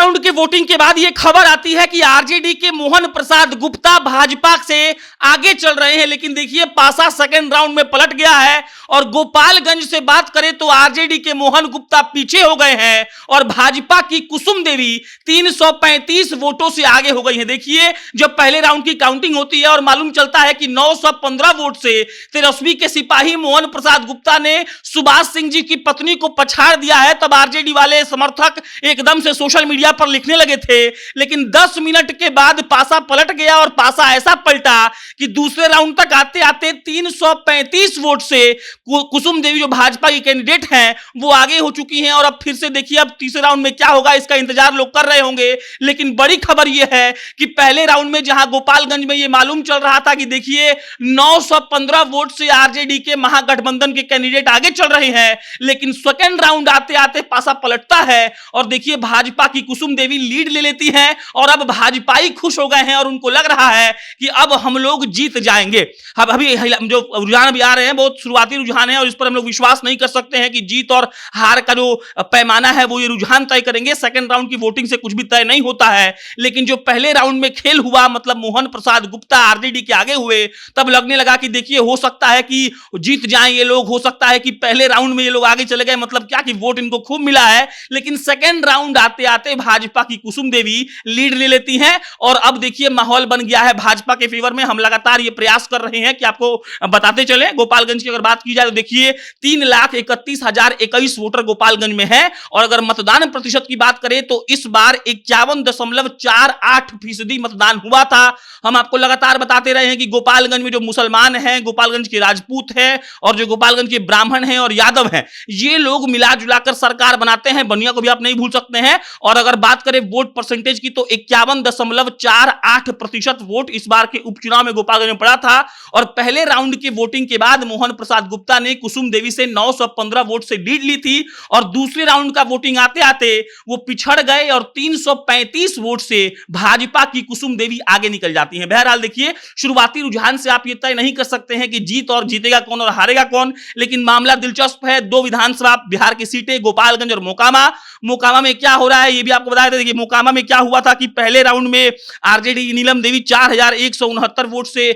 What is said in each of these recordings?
Round के voting के बाद यह खबर आती है कि आरजेडी के मोहन प्रसाद गुप्ता भाजपा से आगे चल रहे हैं, लेकिन देखिए पासा सेकंड राउंड में पलट गया है और गोपालगंज से बात करें तो आरजेडी के मोहन गुप्ता पीछे हो गए हैं और भाजपा की कुसुम देवी 335 वोटों से आगे हो गई हैं। देखिए जब पहले राउंड की काउंटिंग होती है और मालूम चलता है कि 915 वोट से तेजस्वी के सिपाही मोहन प्रसाद गुप्ता ने सुभाष सिंह जी की पत्नी को पछाड़ दिया है, तब आरजेडी वाले समर्थक एकदम से सोशल मीडिया पर लिखने लगे थे। लेकिन 10 मिनट के बाद पासा पलट गया और पासा ऐसा पलटा कि दूसरे राउंड तक आते आते 335 वोट से कुसुम देवी जो भाजपा की कैंडिडेट हैं वो आगे हो चुकी हैं। और अब फिर से देखिए अब तीसरे राउंड में क्या होगा इसका इंतजार लोग कर रहे होंगे। लेकिन बड़ी खबर यह है कि पहले राउंड में जहां गोपालगंज में यह मालूम चल रहा था कि देखिए 915 वोट से आरजेडी के महागठबंधन के कैंडिडेट आगे चल रहे हैं, लेकिन सेकंड राउंड आते आते पासा पलटता है और देखिए भाजपा की कुसुम देवी लीड ले लेती हैं और अब भाजपाई खुश हो गए हैं और उनको लग रहा है कि अब हम लोग जीत जाएंगे। अब अभी जो रुझान अभी आ रहे हैं बहुत शुरुआती रुझान है और इस पर हम लोग विश्वास नहीं कर सकते हैं कि जीत और हार का जो पैमाना है वो ये रुझान तय करेंगे। सेकंड राउंड की वोटिंग से कुछ भी तय नहीं होता है, लेकिन जो पहले राउंड में खेल हुआ मतलब मोहन प्रसाद गुप्ता आरजेडी के आगे हुए, तब लगने लगा कि देखिए हो सकता है कि जीत जाएं ये लोग, हो सकता है कि पहले राउंड में ये लोग आगे चले गए, मतलब क्या कि वोट इनको खूब मिला है। लेकिन सेकंड राउंड आते आते भाजपा की कुसुम देवी लीड ले लेती हैं और अब देखिए माहौल बन गया है भाजपा के फेवर में। हम लगातार ये प्रयास कर रहे हैं कि आपको बताते चले। गोपालगंज की अगर बात की जाए तो देखिए 3,31,021 वोटर गोपालगंज में है और अगर मतदान प्रतिशत की बात करें तो इस बार 51.48% मतदान हुआ था। हम आपको लगातार बताते रहे हैं कि गोपालगंज में जो मुसलमान हैं, गोपालगंज के राजपूत हैं और जो गोपालगंज के ब्राह्मण हैं और यादव हैं, ये लोग मिला जुलाकर सरकार बनाते हैं। बनिया को भी आप नहीं भूल सकते हैं। और अगर बात करें वोट परसेंटेज की तो 51.48% वोट इस बार के उपचुनाव में गोपालगंज में पड़ा था। और पहले राउंड के वोटिंग के बाद मोहन प्रसाद गुप्ता ने कुसुम देवी से 915 वोट से लीड ली थी और दूसरे राउंड का वोटिंग आते आते वो पिछड़ गए और 335 वोट से भाजपा की कुसुम देवी आगे निकल जाती हैं। बहरहाल देखिए शुरुआती रुझान से आप ये तय नहीं कर सकते हैं कि जीत और जीतेगा कौन और हारेगा कौन, लेकिन मामला दिलचस्प है। 2 विधानसभा बिहार की सीटें गोपालगंज और मोकामा में क्या हो रहा है ये भी आपको बताया था। देखिए मोकामा में क्या हुआ था कि पहले राउंड में आरजेडी की नीलम देवी 4,169 वोट से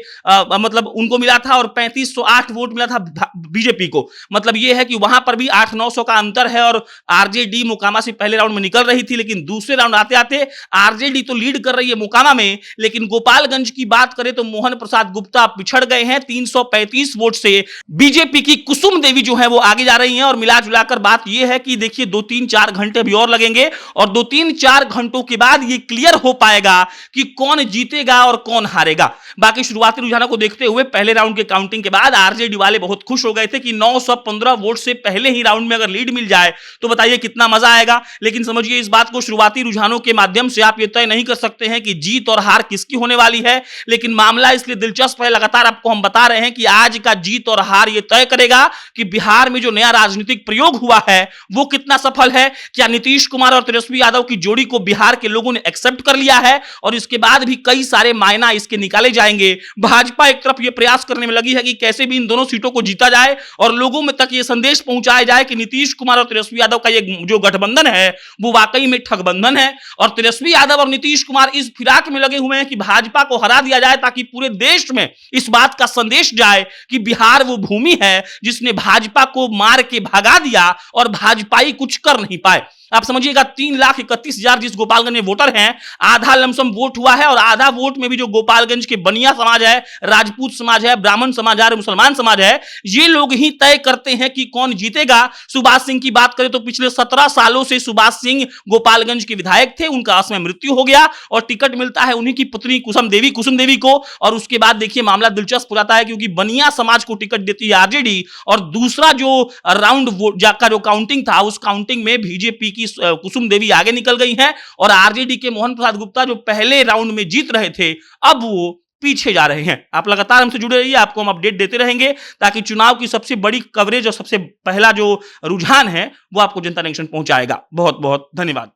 मतलब उनको मिला था और 3,508 वोट मिला था बीजेपी को। मतलब ये है कि वहां पर भी 800-900 का अंतर है और आरजेडी मोकामा से पहले राउंड में निकल रही थी, लेकिन दूसरे राउंड आते आते आरजेडी तो लीड कर रही है मोकामा में। लेकिन गोपालगंज की बात करें तो मोहन प्रसाद गुप्ता पिछड़ गए हैं 335 वोट से। बीजेपी की कुसुम देवी जो है वो आगे जा रही हैं और मिला जुलाकर बात यह है कि देखिए 2-3-4 घंटे अभी और लगेंगे और 2-3-4 घंटों के बाद ये क्लियर हो पाएगा कि कौन जीतेगा और कौन हारेगा। बाकी शुरुआती रुझानों को देखते हुए पहले राउंड के काउंटिंग के बाद आरजेडी वाले बहुत खुश हो गए थे कि 915 वोट से पहले ही राउंड में अगर लीड मिल जाए तो बताइए कितना मजा आएगा। लेकिन समझिए इस बात को शुरुआती रुझानों के माध्यम से आप ये तय नहीं कर सकते हैं कि जीत और हार किसकी होने वाली है। लेकिन मामला इसलिए दिलचस्प है, लगातार आपको हम बता रहे हैं कि आज का जीत और हार ये तय करेगा कि बिहार में जो नया राजनीतिक प्रयोग हुआ है वो कितना सफल है। क्या नीतीश कुमार और तेजस्वी यादव की जोड़ी को बिहार के लोगों ने एक्सेप्ट कर लिया है और इसके बाद भी कई सारे मायना इसके निकाले जाएंगे। भाजपा एक तरफ यह प्रयास करने में लगी है कि कैसे भी इन दोनों सीटों को जीता जाए और लोगों में तक यह संदेश पहुंचाया जाए कि नीतीश कुमार और तेजस्वी यादव का ये जो गठबंधन है वो वाकई में ठगबंधन है और तेजस्वी यादव और नीतीश कुमार इस फिराक में लगे हुए हैं कि भाजपा को हरा दिया जाए ताकि पूरे देश में इस बात का संदेश जाए कि बिहार वो भूमि है जिसने भाजपा को मार के भगा दिया और भाजपाई कुछ कर नहीं पाए। आप समझिएगा 3,31,000 जिस गोपालगंज में वोटर हैं, आधा लमसम वोट हुआ है और आधा वोट में भी जो गोपालगंज के बनिया समाज है, राजपूत समाज है, ब्राह्मण समाज है, मुसलमान समाज है, ये लोग ही तय करते हैं कि कौन जीतेगा। सुभाष सिंह की बात करें तो पिछले 17 सालों से सुभाष सिंह गोपालगंज के विधायक थे, उनका असमय मृत्यु हो गया और टिकट मिलता है उन्हीं की पुत्री कुसुम देवी को। और उसके बाद देखिए मामला दिलचस्प हो जाता है क्योंकि बनिया समाज को टिकट देती है आरजेडी और दूसरा जो राउंड का जो काउंटिंग था उस काउंटिंग में बीजेपी की कुसुम देवी आगे निकल गई हैं और आरजेडी के मोहन प्रसाद गुप्ता जो पहले राउंड में जीत रहे थे अब वो पीछे जा रहे हैं। आप लगातार हमसे जुड़े रहिए, आपको हम अपडेट देते रहेंगे ताकि चुनाव की सबसे बड़ी कवरेज और सबसे पहला जो रुझान है वो आपको जनता जंक्शन पहुंचाएगा। बहुत बहुत धन्यवाद।